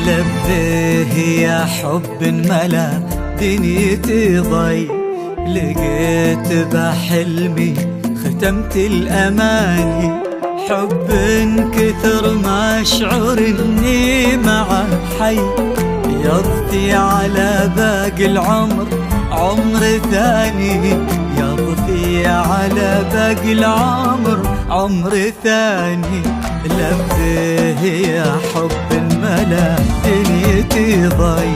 لبيه يا حب ملا دنيتي ضي، لقيت بحلمي ختمت الأماني. حب كثر ما أشعر إني معه حي، يضفي على باقي العمر عمر ثاني، يضفي على باقي العمر عمر ثاني. لبيه يا حب ملا دنيتي ضي،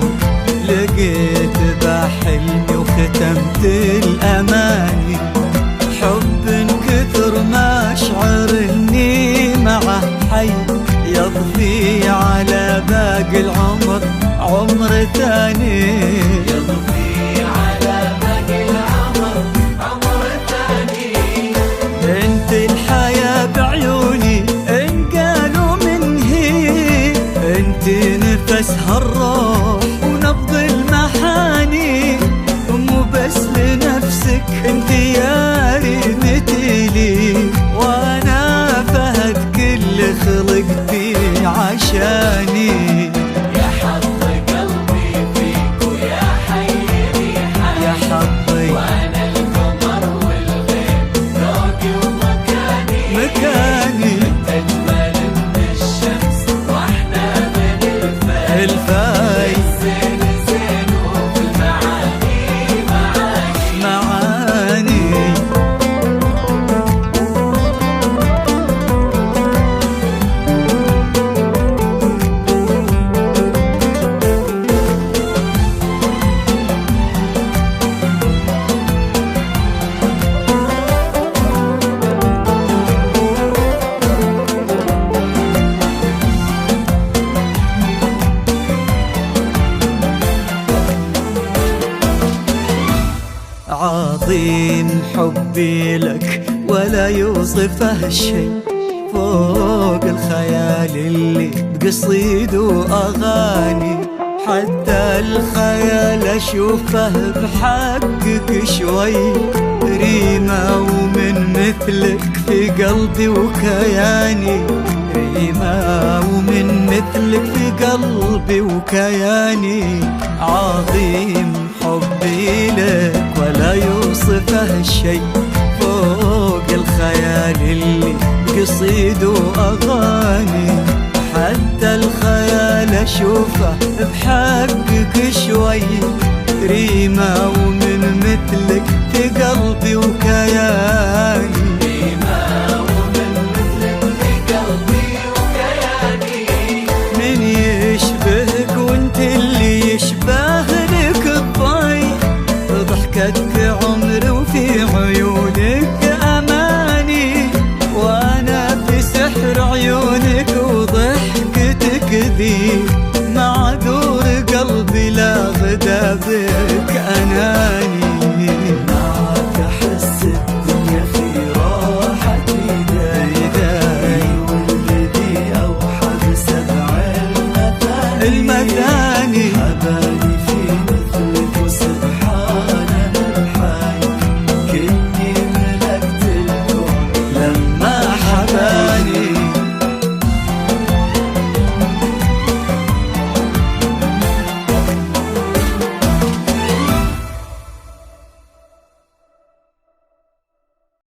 لقيت بحلمي وختمت الأماني. حب كثر ما أشعر إني معه حي، يضفي على باقي العمر عمر ثاني، يضفي على باقي العمر عمر ثاني. انت الحياة بعيوني ان قالوا من هي، انت نفسها الروح ونبض المحاني. مو بس لنفسك انت يا ريمتي لي، وانا فهد كل خلقتي عشاني. يا حظ قلبي فيك ويا حي ريحاني، يا حظي وانا القمر والغيب ذوقي ومكاني. مكاني اجمل من الشمس واحنا من الفاي زين زين وفي المعاني معاني. معاني. عظيم حبي لك ولا يوصفه شيء، فوق الخيال اللي بقصيد وأغاني. حتى الخيال أشوفه بحقك شوي، ريمة ومن مثلك في قلبي وكياني. ريمة ومن مثلك في قلبي وكياني. عظيم حبي لك ولا يوصفه شيء، فوق الخيال اللي بقصيد وأغاني. حتى الخيال أشوفه بحقك شوي، ريمة ومن مثلك في قلبي وكياني.